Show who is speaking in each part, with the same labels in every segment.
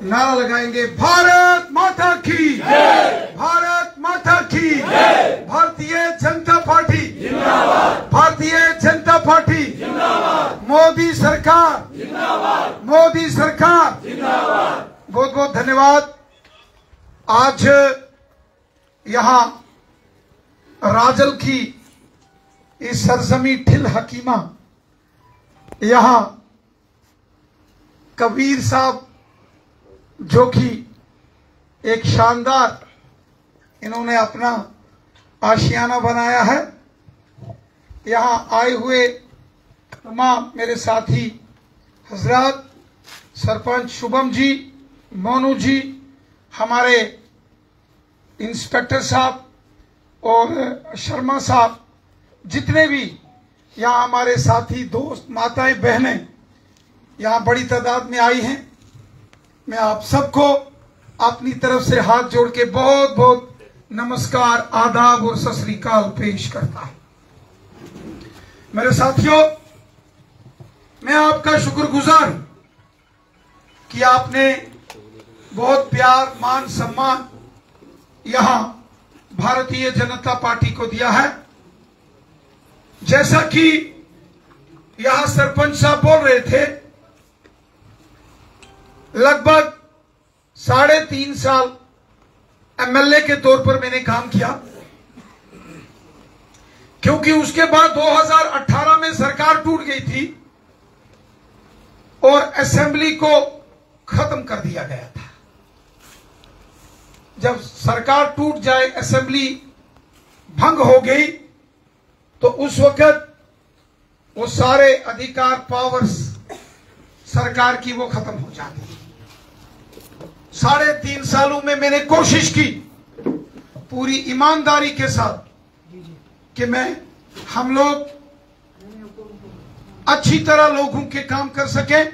Speaker 1: नारा लगाएंगे, भारत माता की जय, भारत माता की जय, भारतीय जनता पार्टी जिंदाबाद, भारतीय जनता पार्टी जिंदाबाद, मोदी सरकार जिंदाबाद, मोदी सरकार जिंदाबाद। बहुत बहुत धन्यवाद। आज यहाँ राजल की इस सरजमी ठिल हकीमा, यहाँ कबीर साहब जो कि एक शानदार इन्होंने अपना आशियाना बनाया है, यहाँ आए हुए तमाम मेरे साथी हजरात, सरपंच शुभम जी, मोनू जी, हमारे इंस्पेक्टर साहब और शर्मा साहब, जितने भी यहाँ हमारे साथी दोस्त माताएं बहनें यहाँ बड़ी तादाद में आई हैं, मैं आप सबको अपनी तरफ से हाथ जोड़ के बहुत बहुत नमस्कार, आदाब और सत श्री अकाल पेश करता हूं। मेरे साथियों, मैं आपका शुक्रगुजार हूं कि आपने बहुत प्यार, मान, सम्मान यहां भारतीय जनता पार्टी को दिया है। जैसा कि यहां सरपंच साहब बोल रहे थे, लगभग 3.5 साल एमएलए के तौर पर मैंने काम किया, क्योंकि उसके बाद 2018 में सरकार टूट गई थी और असेंबली को खत्म कर दिया गया था। जब सरकार टूट जाए, असेंबली भंग हो गई, तो उस वक्त वो सारे अधिकार, पावर्स सरकार की वो खत्म हो जाती। 3.5 सालों में मैंने कोशिश की पूरी ईमानदारी के साथ कि हम लोग अच्छी तरह लोगों के काम कर सकें।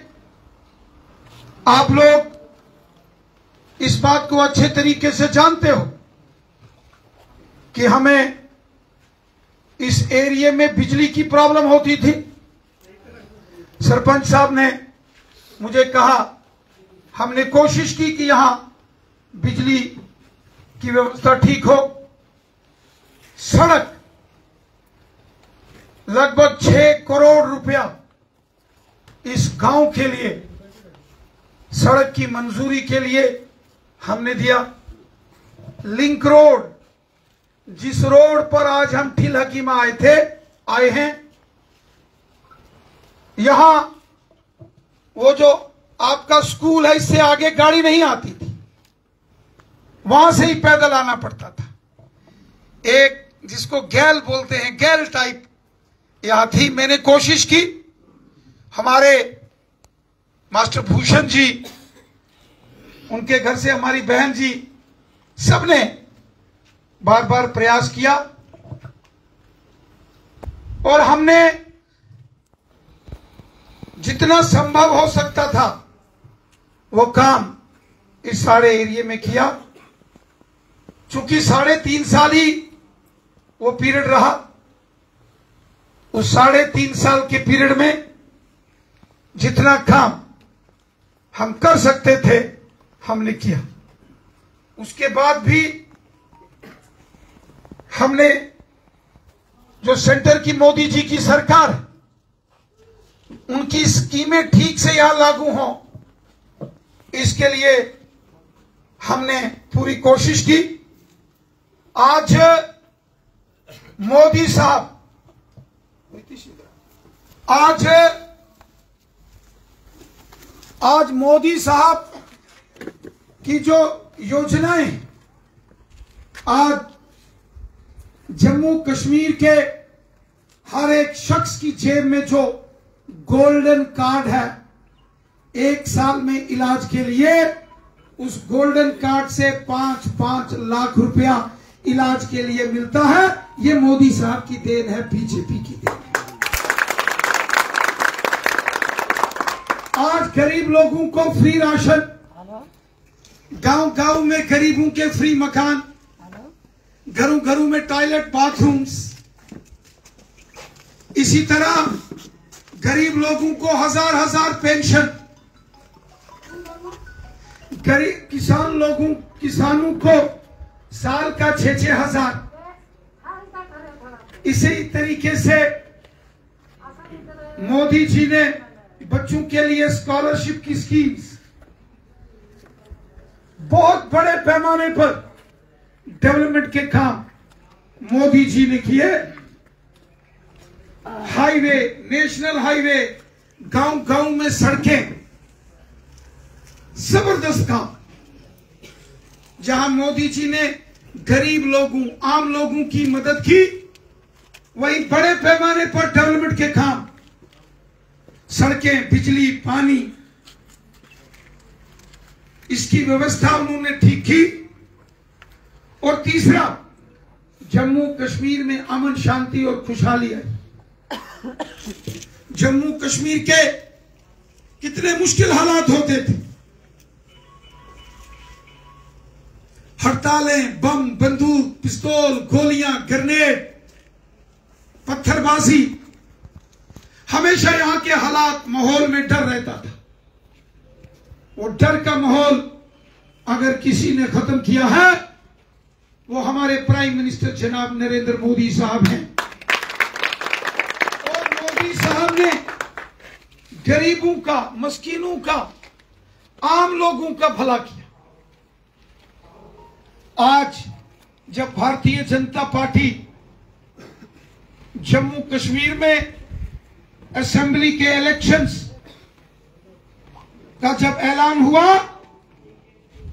Speaker 1: आप लोग इस बात को अच्छे तरीके से जानते हो कि हमें इस एरिया में बिजली की प्रॉब्लम होती थी। सरपंच साहब ने मुझे कहा, हमने कोशिश की कि यहां बिजली की व्यवस्था ठीक हो। सड़क लगभग 6 करोड़ रुपया इस गांव के लिए, सड़क की मंजूरी के लिए हमने दिया। लिंक रोड, जिस रोड पर आज हम ठिल हकीमा आए हैं, यहां वो जो आपका स्कूल है, इससे आगे गाड़ी नहीं आती थी, वहां से ही पैदल आना पड़ता था। एक जिसको गैल बोलते हैं, गैल टाइप यहां थी। मैंने कोशिश की, हमारे मास्टर भूषण जी, उनके घर से हमारी बहन जी, सबने बार बार प्रयास किया और हमने जितना संभव हो सकता था वो काम इस सारे एरिया में किया। चूंकि 3.5 साल ही वो पीरियड रहा, उस 3.5 साल के पीरियड में जितना काम हम कर सकते थे हमने किया। उसके बाद भी हमने जो सेंटर की मोदी जी की सरकार, उनकी स्कीमें ठीक से यहां लागू हों, इसके लिए हमने पूरी कोशिश की। आज मोदी साहब, आज मोदी साहब की जो योजनाएं आज जम्मू कश्मीर के हर एक शख्स की जेब में जो गोल्डन कार्ड है, 1 साल में इलाज के लिए, उस गोल्डन कार्ड से 5-5 लाख रुपया इलाज के लिए मिलता है। ये मोदी साहब की देन है, बीजेपी की देन है। आज गरीब लोगों को फ्री राशन, गांव-गांव में गरीबों के फ्री मकान, घरों-घरों में टॉयलेट, बाथरूम्स। इसी तरह गरीब लोगों को 1000-1000 पेंशन। गरीब किसानों को साल का 6-6 हजार, इसी तरीके से मोदी जी ने बच्चों के लिए स्कॉलरशिप की स्कीम्स बहुत बड़े पैमाने पर डेवलपमेंट के काम मोदी जी ने किए। हाईवे, नेशनल हाईवे, गांव-गांव में सड़कें, जबरदस्त काम। जहां मोदी जी ने गरीब लोगों, आम लोगों की मदद की, वहीं बड़े पैमाने पर डेवलपमेंट के काम, सड़कें, बिजली, पानी, इसकी व्यवस्था उन्होंने ठीक की। और तीसरा, जम्मू कश्मीर में अमन, शांति और खुशहाली है। जम्मू कश्मीर के कितने मुश्किल हालात होते थे, हड़तालें, बम, बंदूक, पिस्तौल, गोलियां, ग्रेनेड, पत्थरबाजी, हमेशा यहां के हालात, माहौल में डर रहता था। वो डर का माहौल अगर किसी ने खत्म किया है, वो हमारे प्राइम मिनिस्टर जनाब नरेंद्र मोदी साहब हैं। और मोदी साहब ने गरीबों का, मस्कीनों का, आम लोगों का भला किया। आज जब भारतीय जनता पार्टी जम्मू कश्मीर में असेंबली के इलेक्शंस का जब ऐलान हुआ,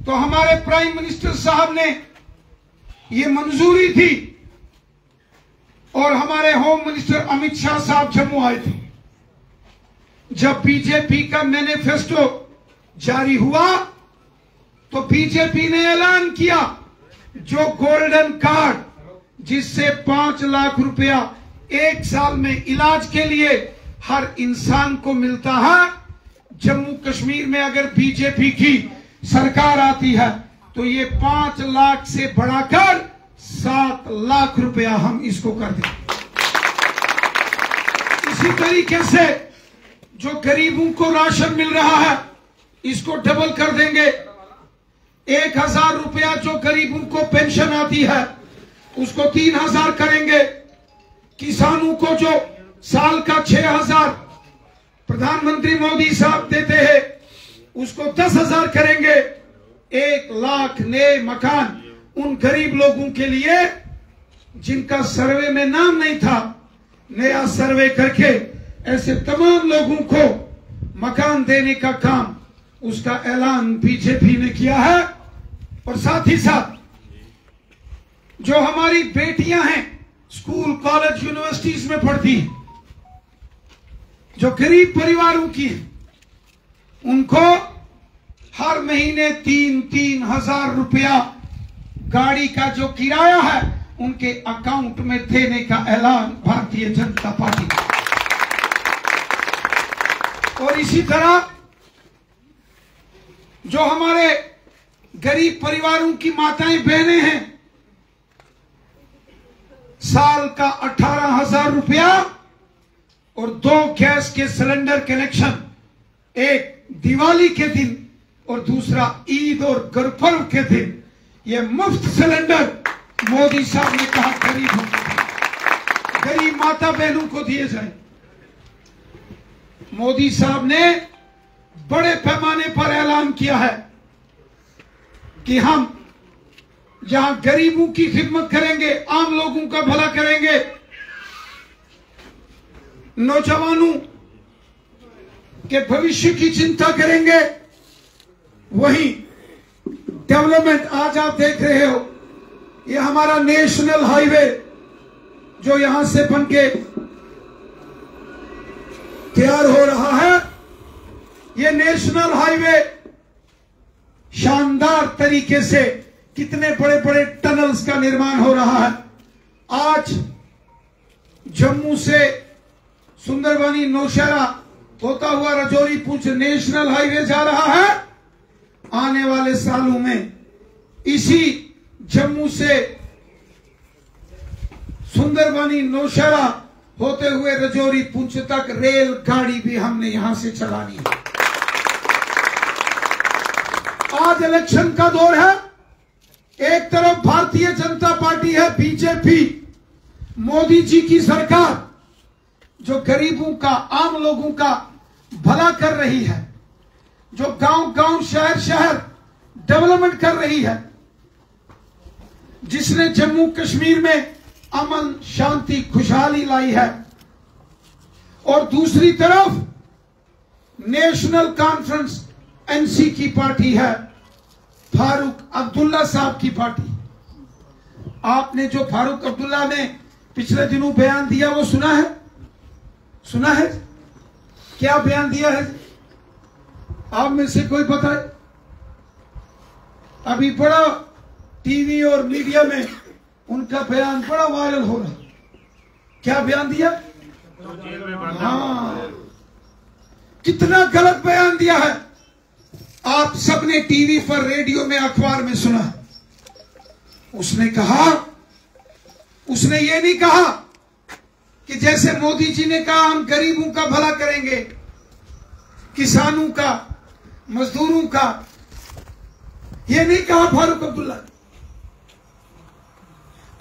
Speaker 1: तो हमारे प्राइम मिनिस्टर साहब ने ये मंजूरी थी और हमारे होम मिनिस्टर अमित शाह साहब जम्मू आए थे। जब बीजेपी का मैनिफेस्टो जारी हुआ, तो बीजेपी ने ऐलान किया, जो गोल्डन कार्ड, जिससे 5 लाख रुपया 1 साल में इलाज के लिए हर इंसान को मिलता है, जम्मू कश्मीर में अगर बीजेपी की सरकार आती है तो ये 5 लाख से बढ़ाकर 7 लाख रुपया हम इसको कर दें। इसी तरीके से जो गरीबों को राशन मिल रहा है, इसको डबल कर देंगे। 1000 रुपया जो गरीबों को पेंशन आती है, उसको 3000 करेंगे। किसानों को जो साल का 6000 प्रधानमंत्री मोदी साहब देते हैं, उसको 10,000 करेंगे। 1 लाख नए मकान उन गरीब लोगों के लिए जिनका सर्वे में नाम नहीं था, नया सर्वे करके ऐसे तमाम लोगों को मकान देने का काम, उसका ऐलान बीजेपी ने किया है। और साथ ही साथ जो हमारी बेटियां हैं, स्कूल, कॉलेज, यूनिवर्सिटीज में पढ़ती हैं, जो गरीब परिवारों की हैं, उनको हर महीने 3-3 हजार रुपया गाड़ी का जो किराया है, उनके अकाउंट में देने का ऐलान भारतीय जनता पार्टी। और इसी तरह जो हमारे गरीब परिवारों की माताएं, बहनें हैं, साल का 18,000 रुपया और 2 गैस के सिलेंडर कनेक्शन, एक दिवाली के दिन और दूसरा ईद और गुरपर्व के दिन, ये मुफ्त सिलेंडर मोदी साहब ने कहा गरीब माता बहनों को दिए जाए। मोदी साहब ने बड़े पैमाने पर ऐलान किया है कि हम जहां गरीबों की खिदमत करेंगे, आम लोगों का भला करेंगे, नौजवानों के भविष्य की चिंता करेंगे, वहीं डेवलपमेंट आज आप देख रहे हो, ये हमारा नेशनल हाईवे जो यहां से बनके तैयार हो रहा है, ये नेशनल हाईवे शानदार तरीके से कितने बड़े बड़े टनल्स का निर्माण हो रहा है। आज जम्मू से सुंदरबनी, नौशहरा होता हुआ राजौरी पुंछ नेशनल हाईवे जा रहा है। आने वाले सालों में इसी जम्मू से सुंदरबनी, नौशहरा होते हुए राजौरी पुंछ तक रेल गाड़ी भी हमने यहां से चलानी है। आज इलेक्शन का दौर है। एक तरफ भारतीय जनता पार्टी है, बीजेपी, मोदी जी की सरकार, जो गरीबों का, आम लोगों का भला कर रही है, जो गांव गांव, शहर शहर डेवलपमेंट कर रही है, जिसने जम्मू कश्मीर में अमन, शांति, खुशहाली लाई है। और दूसरी तरफ नेशनल कॉन्फ्रेंस एनसी की पार्टी है, फारूक अब्दुल्ला साहब की पार्टी। आपने जो फारूक अब्दुल्ला ने पिछले दिनों बयान दिया वो सुना है? सुना है? क्या बयान दिया है? आप में से कोई बताए? अभी बड़ा टीवी और मीडिया में उनका बयान बड़ा वायरल हो रहा है। क्या बयान दिया? हाँ, कितना गलत बयान दिया है। आप सबने टीवी पर, रेडियो में, अखबार में सुना। उसने कहा, उसने ये नहीं कहा कि जैसे मोदी जी ने कहा हम गरीबों का भला करेंगे, किसानों का, मजदूरों का, ये नहीं कहा फारूक अब्दुल्ला।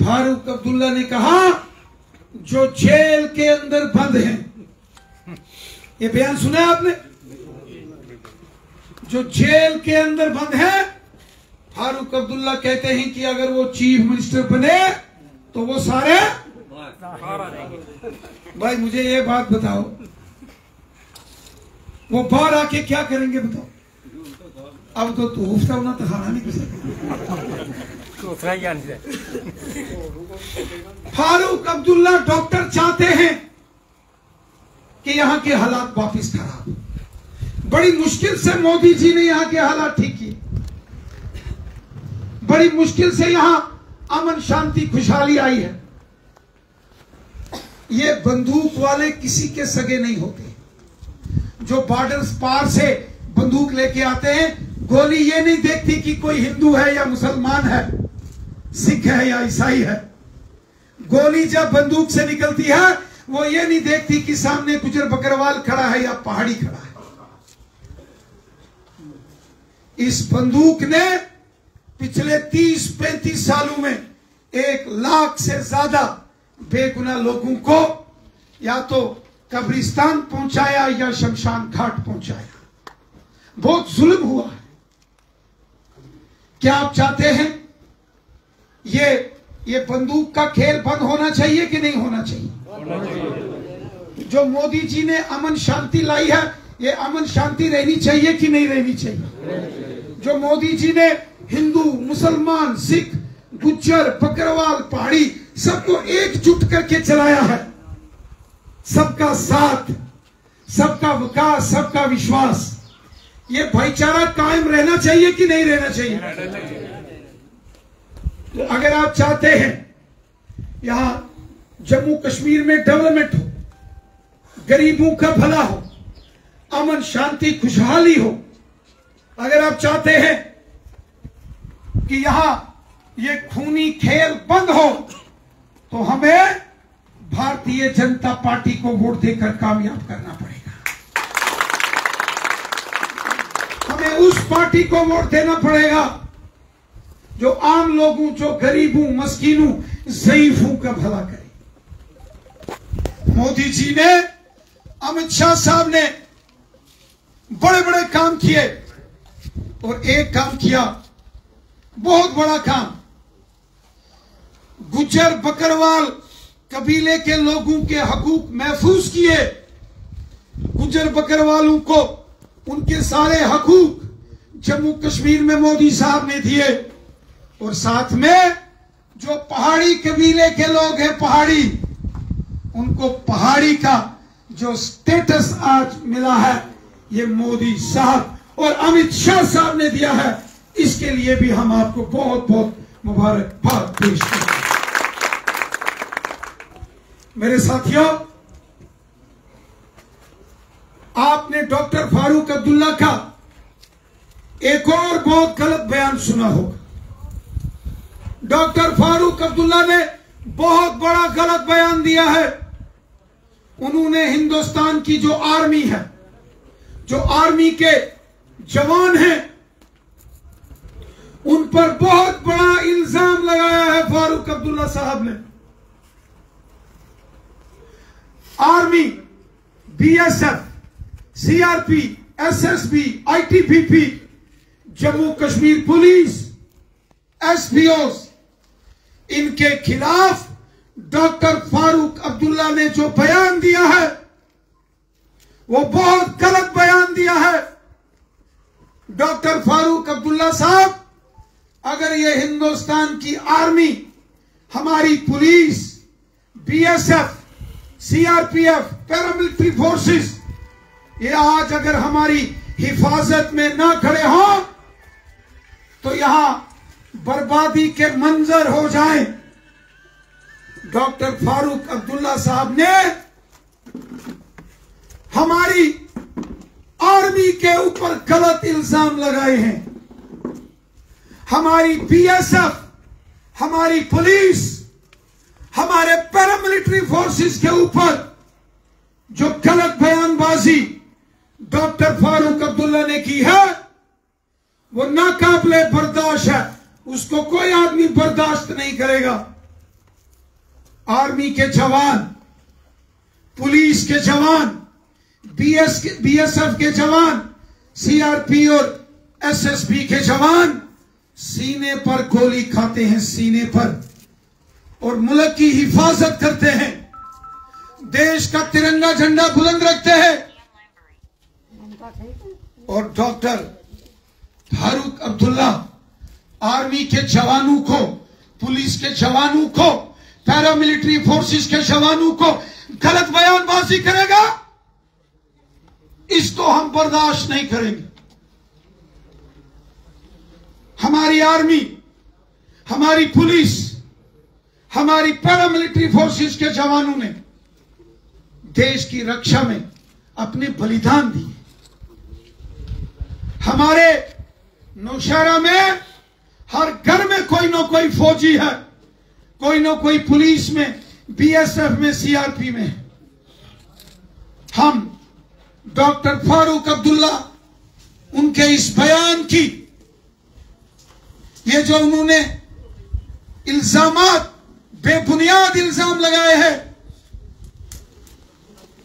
Speaker 1: फारूक अब्दुल्ला ने कहा जो जेल के अंदर बंद हैं, ये बयान सुना है आपने? जो जेल के अंदर बंद है, फारूक अब्दुल्ला कहते हैं कि अगर वो चीफ मिनिस्टर बने तो वो सारे, भाई मुझे ये बात बताओ, वो बाहर आके क्या करेंगे बताओ? अब तो तूफता होना तो खाना नहीं कुछ। फारूक अब्दुल्ला डॉक्टर चाहते हैं कि यहां के हालात वापिस खराब। बड़ी मुश्किल से मोदी जी ने यहां के हालात ठीक किए, बड़ी मुश्किल से यहां अमन, शांति, खुशहाली आई है। ये बंदूक वाले किसी के सगे नहीं होते। जो बॉर्डर पार से बंदूक लेके आते हैं, गोली ये नहीं देखती कि कोई हिंदू है या मुसलमान है, सिख है या ईसाई है। गोली जब बंदूक से निकलती है, वो ये नहीं देखती कि सामने गुजर बकरवाल खड़ा है या पहाड़ी खड़ा है। इस बंदूक ने पिछले 30-35 सालों में 1 लाख से ज्यादा बेगुनाह लोगों को या तो कब्रिस्तान पहुंचाया या शमशान घाट पहुंचाया। बहुत जुल्म हुआ है। क्या आप चाहते हैं ये बंदूक का खेल बंद होना चाहिए कि नहीं होना चाहिए? जो मोदी जी ने अमन शांति लाई है, ये अमन शांति रहनी चाहिए कि नहीं रहनी चाहिए? जो मोदी जी ने हिंदू, मुसलमान, सिख, गुज्जर, बकरवाल, पहाड़ी सबको एकजुट करके चलाया है, सबका साथ, सबका विकास, सबका विश्वास, ये भाईचारा कायम रहना चाहिए कि नहीं रहना चाहिए? तो अगर आप चाहते हैं यहां जम्मू कश्मीर में डेवलपमेंट हो, गरीबों का भला हो, अमन, शांति, खुशहाली हो, अगर आप चाहते हैं कि यहां ये खूनी खेल बंद हो, तो हमें भारतीय जनता पार्टी को वोट देकर कामयाब करना पड़ेगा। हमें उस पार्टी को वोट देना पड़ेगा जो आम लोगों, जो गरीबों, मस्कीनों, ज़ईफों का भला करे। मोदी जी ने, अमित शाह साहब ने बड़े बड़े काम किए और एक काम किया, बहुत बड़ा काम। गुज्जर बकरवाल कबीले के लोगों के हकूक महफूज किए। गुज्जर बकरवालों को उनके सारे हकूक जम्मू कश्मीर में मोदी साहब ने दिए। और साथ में जो पहाड़ी कबीले के लोग हैं, पहाड़ी, उनको पहाड़ी का जो स्टेटस आज मिला है, ये मोदी साहब और अमित शाह साहब ने दिया है। इसके लिए भी हम आपको बहुत बहुत मुबारकबाद पेश करते हैं। मेरे साथियों, आपने डॉक्टर फारूक अब्दुल्ला का एक और बहुत गलत बयान सुना होगा। डॉक्टर फारूक अब्दुल्ला ने बहुत बड़ा गलत बयान दिया है। उन्होंने हिंदुस्तान की जो आर्मी है, जो आर्मी के जवान हैं, ऊपर बहुत बड़ा इल्जाम लगाया है फारूक अब्दुल्ला साहब ने। Army, BSF, CRP, SSB, ITBP, Jammu Kashmir police, SPO, इनके खिलाफ डॉक्टर फारूक अब्दुल्ला ने जो बयान दिया है वो बहुत गलत बयान दिया है। डॉक्टर फारूक अब्दुल्ला साहब, अगर ये हिंदुस्तान की आर्मी, हमारी police, BSF, CRPF, paramilitary forces, ये आज अगर हमारी हिफाजत में ना खड़े हों तो यहां बर्बादी के मंजर हो जाएं। डॉक्टर फारूक अब्दुल्ला साहब ने हमारी आर्मी के ऊपर गलत इल्जाम लगाए हैं। हमारी बीएसएफ, हमारी पुलिस, हमारे पैरामिलिट्री फोर्सेस के ऊपर जो गलत बयानबाजी डॉक्टर फारूक अब्दुल्ला ने की है वो नाकाबिले बर्दाश्त है। उसको कोई आदमी बर्दाश्त नहीं करेगा। आर्मी के जवान, पुलिस के जवान, बीएसएफ के जवान, सीआरपी और एसएसबी के जवान सीने पर गोली खाते हैं, सीने पर, और मुल्क की हिफाजत करते हैं, देश का तिरंगा झंडा बुलंद रखते हैं। और डॉक्टर फारूक अब्दुल्ला आर्मी के जवानों को, पुलिस के जवानों को, पैरामिलिट्री फोर्सेस के जवानों को गलत बयानबाजी करेगा, इसको हम बर्दाश्त नहीं करेंगे। हमारी आर्मी, हमारी पुलिस, हमारी पैरामिलिट्री फोर्सेस के जवानों ने देश की रक्षा में अपने बलिदान दिए। हमारे नौशहरा में हर घर में कोई ना कोई फौजी है, कोई ना कोई पुलिस में, बीएसएफ में, सीआरपी में। हम डॉक्टर फारूक अब्दुल्ला, उनके इस बयान की, ये जो उन्होंने इल्जामात, बेबुनियाद इल्जाम लगाए हैं,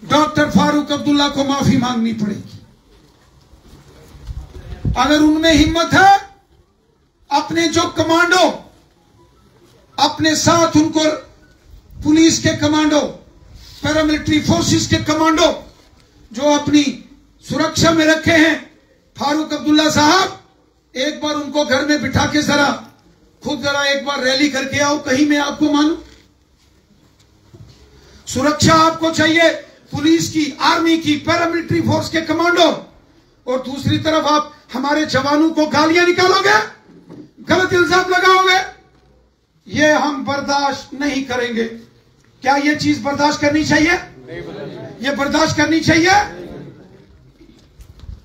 Speaker 1: डॉक्टर फारूक अब्दुल्ला को माफी मांगनी पड़ेगी। अगर उनमें हिम्मत है, अपने जो कमांडो, अपने साथ उनको पुलिस के कमांडो, पैरामिलिट्री फोर्सेस के कमांडो जो अपनी सुरक्षा में रखे हैं, फारूक अब्दुल्ला साहब, एक बार उनको घर में बिठा के खुद एक बार रैली करके आओ, कहीं मैं आपको मानूं। सुरक्षा आपको चाहिए, पुलिस की, आर्मी की, पैरामिलिट्री फोर्स के कमांडो, और दूसरी तरफ आप हमारे जवानों को गालियां निकालोगे, गलत इल्जाम लगाओगे, ये हम बर्दाश्त नहीं करेंगे। क्या ये चीज बर्दाश्त करनी चाहिए? ये बर्दाश्त करनी चाहिए?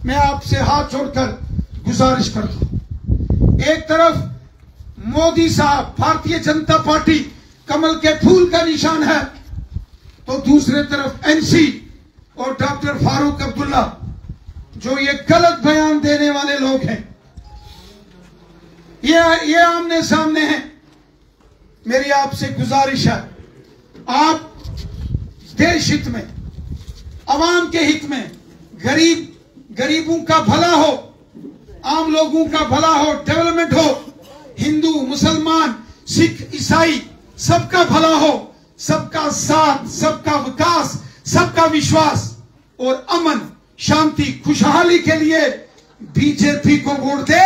Speaker 1: मैं आपसे हाथ जोड़कर गुजारिश करता हूं। एक तरफ मोदी साहब, भारतीय जनता पार्टी कमल के फूल का निशान है, तो दूसरे तरफ एनसी और डॉक्टर फारूक अब्दुल्ला जो ये गलत बयान देने वाले लोग हैं, ये आमने सामने हैं। मेरी आपसे गुजारिश है, आप देश हित में, अवाम के हित में, गरीबों का भला हो, आम लोगों का भला हो, डेवलपमेंट हो, हिंदू, मुसलमान, सिख, ईसाई, सबका भला हो, सबका साथ, सबका विकास, सबका विश्वास और अमन, शांति, खुशहाली के लिए बीजेपी को वोट दे।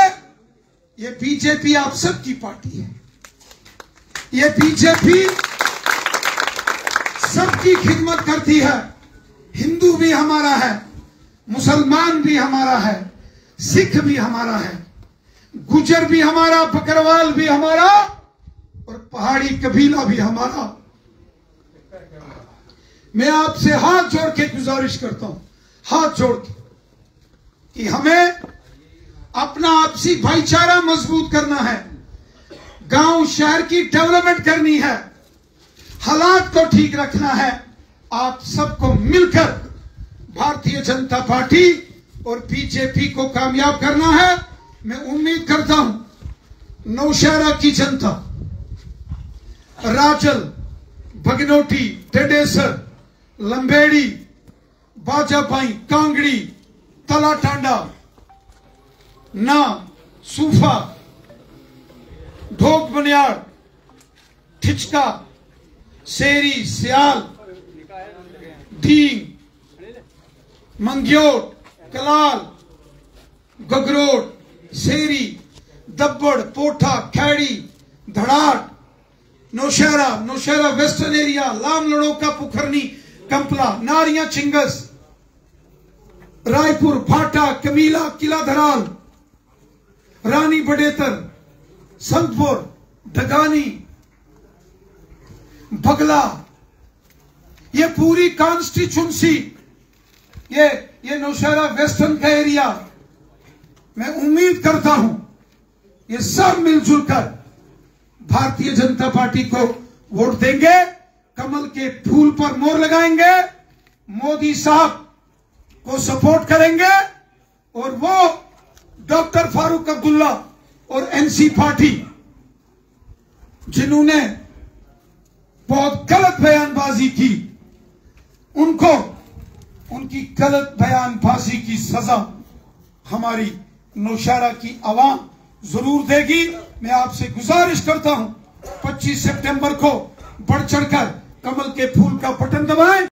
Speaker 1: ये बीजेपी आप सबकी पार्टी है। ये बीजेपी सबकी खिदमत करती है। हिंदू भी हमारा है, मुसलमान भी हमारा है, सिख भी हमारा है, गुजर भी हमारा, बकरवाल भी हमारा, और पहाड़ी कबीला भी हमारा। मैं आपसे हाथ जोड़ के गुजारिश करता हूं, हाथ जोड़ के, कि हमें अपना आपसी भाईचारा मजबूत करना है, गांव शहर की डेवलपमेंट करनी है, हालात को ठीक रखना है। आप सबको मिलकर भारतीय जनता पार्टी और बीजेपी को कामयाब करना है। मैं उम्मीद करता हूं नौशहरा की जनता, राजल, भगनोटी, टेडेसर, लंबेड़ी, बाजापाई, कांगड़ी, तला टांडा, ना, सूफा, ढोक बनियाड़, ठिचका, सेरी, सियाल, ढींग, मंग्योट, कलाल, गगरोट, सेरी, दब्बड़, पोठा, खैड़ी, धड़ाट, नौशहरा वेस्टर्न एरिया, लाम लड़ोका, पुखरनी, कंपला, नारियां, चिंगस, रायपुर, भाटा, कमीला, किला धराल, रानी बडेतर, संतपुर, डगानी, बगला, ये पूरी कॉन्स्टिट्यूंसी, ये नौशहरा वेस्टर्न का एरिया, मैं उम्मीद करता हूं ये सब मिलजुल कर भारतीय जनता पार्टी को वोट देंगे, कमल के फूल पर मोहर लगाएंगे, मोदी साहब को सपोर्ट करेंगे और वो डॉक्टर फारूक अब्दुल्ला और एनसी पार्टी जिन्होंने बहुत गलत बयानबाजी की, उनको उनकी गलत बयानबाजी की सजा हमारी नौशहरा की आवाम जरूर देगी। मैं आपसे गुजारिश करता हूं 25 सितंबर को बढ़ चढ़कर कमल के फूल का बटन दबाएं।